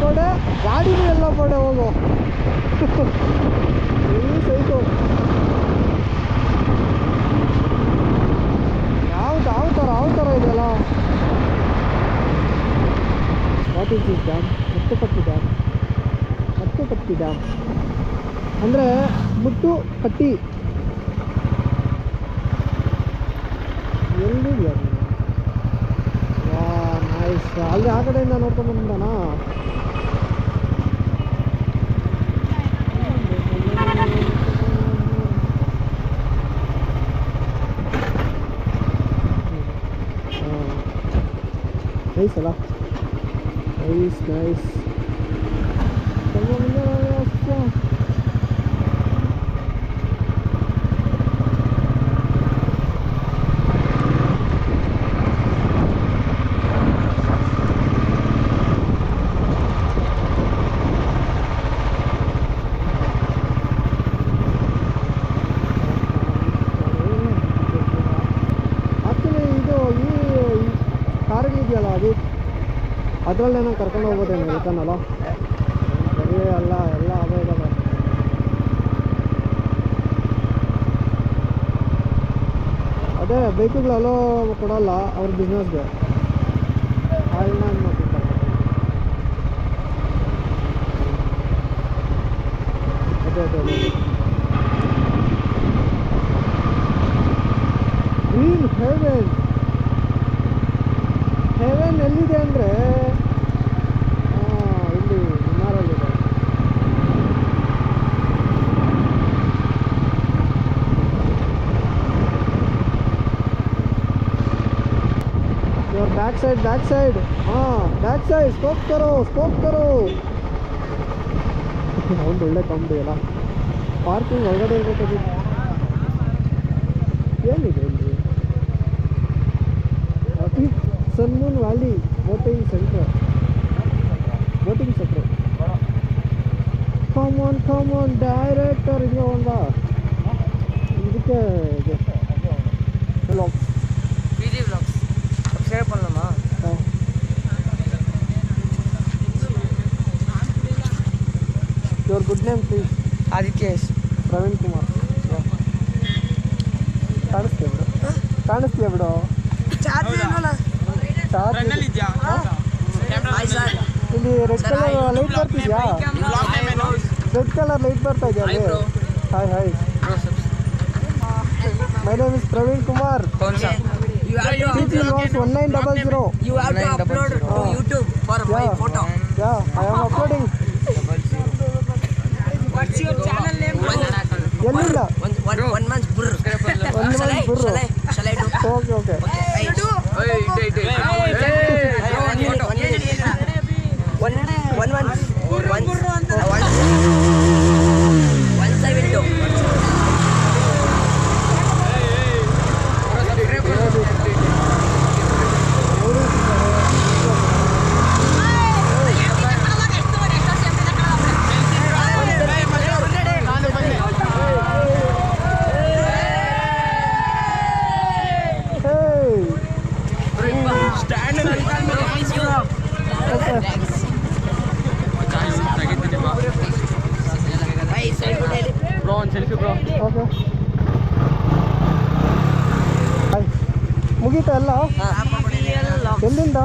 ಪಡೆ, ಗಾಡಿನೂ ಎಲ್ಲ ಪಡೆ ಹೋಗು. ಈ ಸೈಟು ಯಾವ ಥರ ಇದೆಯಲ್ಲ. What is this dam? Muthukatti dam ಅಂದರೆ ಮುತ್ತುಕಟ್ಟಿ. ಎಲ್ಲಿದೆಯಾ? ನೈಸ್. ಅಲ್ಲಿ ಆ ಕಡೆಯಿಂದ ನೋಡ್ಕೊಂಡು ಬಂದಾನಾ? ನೈಸ್ ಅಲ್ಲ? ನೈಸ್. ಇದೆಯಲ್ಲ ಅದು, ಅದರಲ್ಲೇನೋ ಕರ್ಕೊಂಡು ಹೋಗ್ಬೋದೇನೋ ಇರ್ತಾನಲ್ಲ. ಸರಿ ಅಲ್ಲ, ಎಲ್ಲ ಅದೇ ಇದಾವೆ. ಅದೇ ಬೈಕುಗಳಲ್ಲೋ ಕೊಡಲ್ಲ ಅವ್ರ ಬಿಸ್ನೆಸ್ಗೆ. ಹಾಳನ್ನ ಮಾಡ್ತಿರ್ತಾರೆ. ಅದೇ ಗ್ರೀನ್ ಹೆವೆನ್ ಎಲ್ಲಿದೆ ಅಂದರೆ ಇಲ್ಲಿ ಮುನ್ನಾರಲ್ಲಿದೆ. बैक साइड हाँ बैक साइड स्टॉप करो ಸೌಂಡ್ ಒಳ್ಳೆ ಕಮ್ಮಿ ಅಲ್ಲ. ಪಾರ್ಕಿಂಗ್ ಒಳಗಡೆ ಇರಬೇಕು. ಏನಿದೆ ಇಲ್ಲಿ? Sun moon valley boating centre. Come on director ಹಿಂಗೆ ಒಂದ ಇದಕ್ಕೆ ವ್ಲಾಗ್ಸ್ ಸಬ್ಸ್ಕ್ರೈಬ್ பண்ணலாமா? Your good name please? Adityesh. Praveen Kumar. ಕಾಣಿಸ್ತೀಯ ಬಿಡು. ಇಲ್ಲಿ ರೆಡ್ ಕಲರ್ ಲೈಟ್ ಬರ್ತಿದ್ಯಾ? ರೆಡ್ ಕಲರ್ ಲೈಟ್ ಬರ್ತಾ ಇದೆಯಾ ಅಲ್ಲಿ? Hi my name is Praveen Kumar. CP logs 1900. You have to upload to YouTube for my photo. Yeah, I am uploading. What's your channel name? ಎಲ್ಲಿಂದ? One month burr. Shall I do? Okay. Once I will do. ಮುಗೀತಾ ಎಲ್ಲ? ಎಲ್ಲಿಂದ?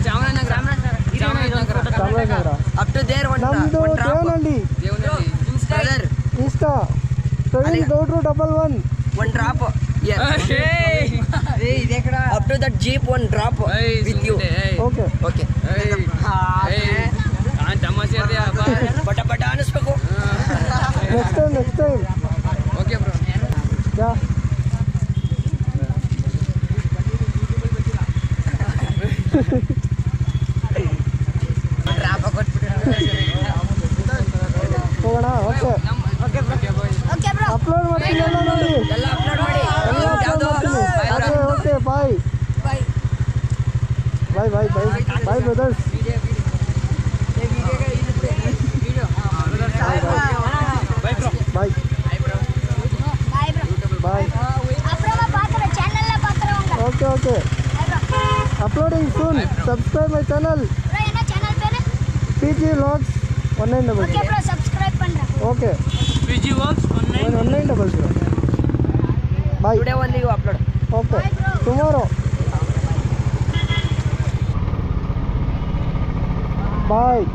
Chamarajanagar. Up to there one. ನಮ್ದು Devanahalli. Insta Praveen ಗೌಡ್ರು 11. One drop. Yeah. Hey, up to that jeep, one drop with you. Okay. ಬಟ ಅನಿಸ್ಬೇಕು. Next time. Okay bro. Yeah drop ಹೋಗೋಣ. Okay upload ಮಾಡ್ತೀನಿ ಎಲ್ಲ ನೋಡಿ. ಎಲ್ಲ ಅಪ್ಲೋಡ್ ಮಾಡಿ. Okay bye brothers. Bye. Okay. Uploading soon. Subscribe my channel. PG Vlogs 1900. subscribe பண்ணுங்க. Okay. PG Vlogs 1900. Bye. Today only you upload. Okay. Tomorrow. Bye.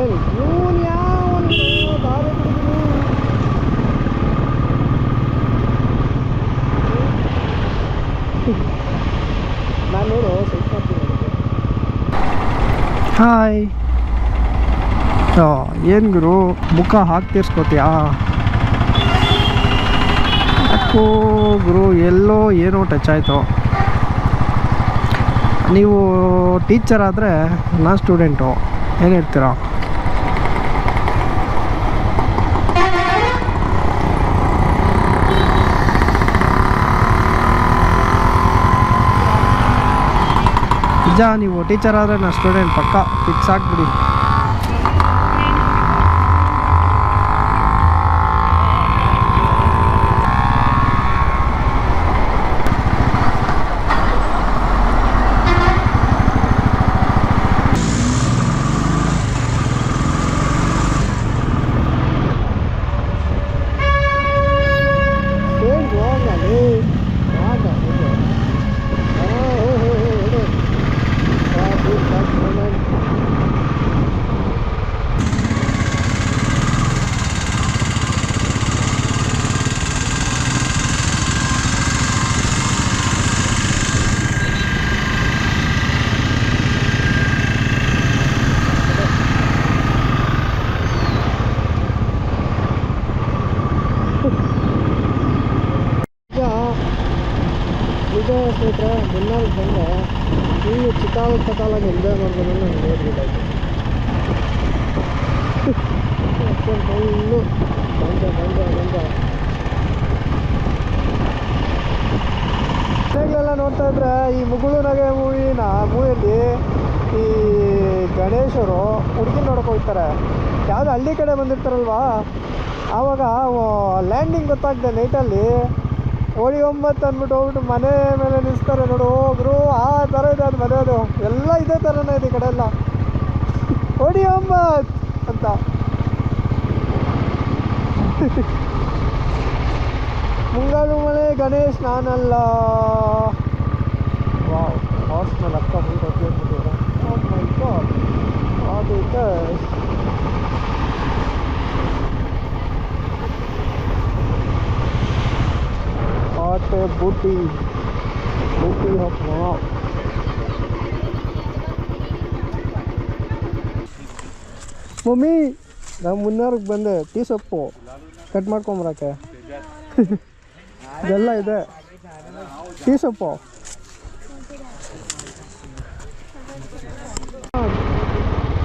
ಏನು ಇವನು ಯಾವನು ದಾರಿ ನಾನು ನೋಡು ಸ್ವಲ್ಪ ಹಾಯ್ ಏನು ಗುರು ಮುಖ ಹಾಕ್ತಿರ್ಸ್ಕೊತೀಯಾ ಯಾಕೋ ಗುರು ಎಲ್ಲೋ ಏನೋ ಟಚ್ ಆಯಿತು. ನೀವು ಟೀಚರ್ ಆದರೆ ನಾನು ಸ್ಟೂಡೆಂಟು ಏನು ಹೇಳ್ತೀರಾ? ನಿಜ, ನೀವು ಟೀಚರ್ ಆದರೆ ನಾನು ಸ್ಟೂಡೆಂಟ್ ಪಕ್ಕ ಫಿಕ್ಸ್ ಆಗಿಬಿಡಿ. ಈಗ ಸ್ನೇಹಿತರೆ ಮುನ್ನಾಗಿ ಬಂದರೆ ಫುಲ್ಲು ಚಿಕ್ಕಾಗಿ ಎಂಜಾಯ್ ಮಾಡ್ಬೋದು ನನಗೆ ನೋಡ್ಬಿಟ್ಟು ಫುಲ್ಲು ಬಂದ ಮನೆಗಳೆಲ್ಲ ನೋಡ್ತಾ ಇದ್ರೆ ಈ ಮುಗುಳು ನಗೆ ಮೂವಿಯಲ್ಲಿ ಈ ಗಣೇಶರು ಹುಡುಗಿ ನೋಡೋಕೆ ಹೋಗ್ತಾರೆ. ಯಾವುದೋ ಹಳ್ಳಿ ಕಡೆ ಬಂದಿರ್ತಾರಲ್ವಾ, ಆವಾಗ ಲ್ಯಾಂಡಿಂಗ್ ಗೊತ್ತಾಗ್ತದೆ ನೈಟಲ್ಲಿ ಹೋಳಿ 9 ಅಂದ್ಬಿಟ್ಟು ಹೋಗ್ಬಿಟ್ಟು ಮನೆ ಮೇಲೆ ನಿಲ್ಲಿಸ್ತಾರೆ ನೋಡು. ಹೋಗ್ರು ಆ ಥರ ಇದೆ ಅದು ಮದುವೆದು ಎಲ್ಲ ಇದೇ ಥರನೇ ಇದೆ ಈ ಕಡೆ ಎಲ್ಲ ಹೋಳಿ 9 ಅಂತ. ಮುಂಗಾರು ಮನೆ ಗಣೇಶ್ ನಾನಲ್ಲ. ವಾವ್, ಹಾರ್ಸ್ ಮೇಲೆ ಅಕ್ಕ ಮುಂದೆ ಹೋಗ್ಬಿಟ್ಟಿದ್ದಾರೆ. Oh my god, what is this? What a booty of wow. Mummy, ನಾವು ಮುನ್ನಾರ್ಗೆ ಬಂದೆ ಟೀ ಸೊಪ್ಪು ಕಟ್ ಮಾಡ್ಕೊಂಬರಕ್ಕೆ. ಇದೆಲ್ಲ ಇದೆ ಟೀ ಸೊಪ್ಪು.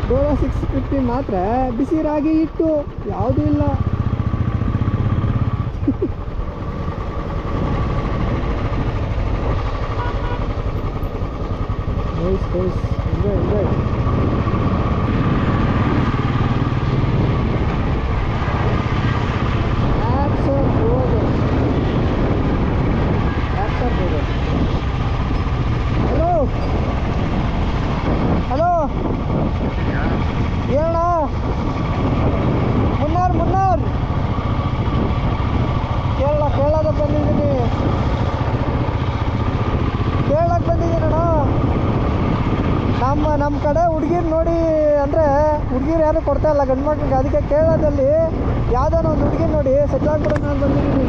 ಡೋಲೋ 650 ಮಾತ್ರ, ಬಿಸಿ ರಾಗಿ ಹಿಟ್ಟು ಯಾವುದೂ ಇಲ್ಲ. Nice. Enjoy. Hello. ಏನಣ್ಣ? ಮುನ್ನಾರ್ ಕೇರಳಕ್ಕೆ ಬಂದಿದ್ದೀನಿ. ನಮ್ಮ ಕಡೆ ಹುಡುಗಿರು ನೋಡಿ ಅಂದರೆ ಹುಡುಗಿರು ಯಾರು ಕೊಡ್ತಾ ಇಲ್ಲ ಗಂಡು ಮಕ್ಳಿಗೆ. ಅದಕ್ಕೆ ಕೇರಳದಲ್ಲಿ ಯಾವುದಾನ ಒಂದು ಹುಡುಗಿರು ನೋಡಿ ಸೆಟ್ಲ್ ಆಗ್ಬಿಡೋದು ನಾನು ಬಂದಿದ್ದೀನಿ.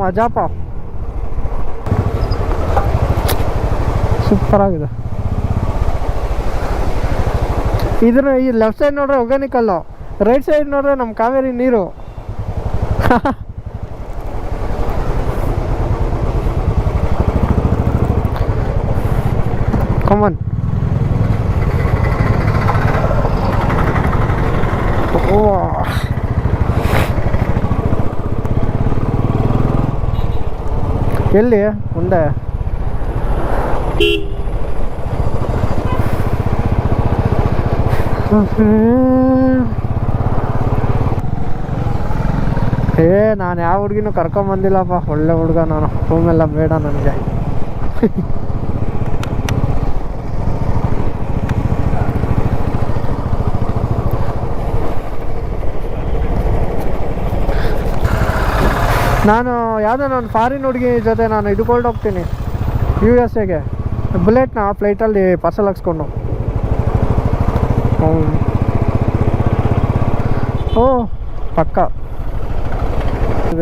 ಮಜಾಪ ಸೂಪರ್ ಆಗಿದೆ. ಇದ್ರ ಈ ಲೆಫ್ಟ್ ಸೈಡ್ ನೋಡ್ರೆ ಒಗ್ಯಾನಿಕಲ್ಲು, ರೈಟ್ ಸೈಡ್ ನೋಡ್ರೆ ನಮ್ಮ ಕಾವೇರಿ ನೀರು. ಕಮನ್. ಓ ಎಲ್ಲಿ ಮುಂದೆ ನಾನು ಯಾವ ಹುಡುಗಿನೂ ಕರ್ಕೊಂಬಂದಿಲ್ಲಪ್ಪ, ಒಳ್ಳೆ ಹುಡುಗ ನಾನು, ರೂಮೆಲ್ಲ ಬೇಡ ನನಗೆ. ನಾನು ಯಾವುದೋ ನಾನು ಫಾರಿನ್ ಹುಡುಗಿ ಜೊತೆ ನಾನು ಇದಕ್ಕೊಂಡು ಹೋಗ್ತೀನಿ USA ಬುಲೆಟ್ನ ಫ್ಲೈಟಲ್ಲಿ ಪಾರ್ಸಲ್ ಹಾಕ್ಸ್ಕೊಂಡು. ಓ ಪಕ್ಕ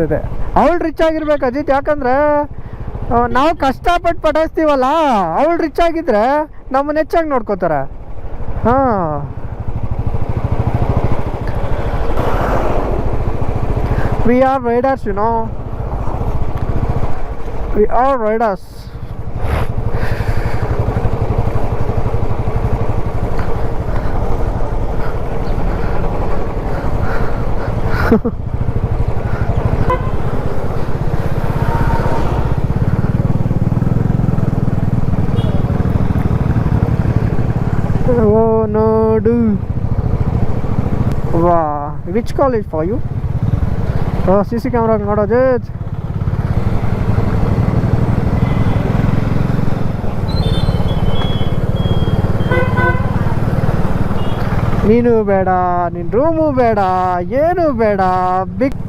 ಇದೆ. ಅವಳು ರಿಚ್ ಆಗಿರ್ಬೇಕು ಅಜಿತ್, ಯಾಕಂದರೆ ನಾವು ಕಷ್ಟಪಟ್ಟು ಪಟಾಯಿಸ್ತೀವಲ್ಲ, ಅವಳು ರಿಚ್ ಆಗಿದ್ರೆ ನಮ್ಮನ್ನ ಹೆಚ್ಚಾಗಿ ನೋಡ್ಕೋತಾರೆ. ಹಾಂ, we are riders, you know. We are riders. Oh no, dude. Wow, which college for you? CC camera ನೋಡೋದು. ನೀನು ಬೇಡ, ನಿನ್ನ ರೂಮು ಬೇಡ, ಏನು ಬೇಡ, ಬಿಗ್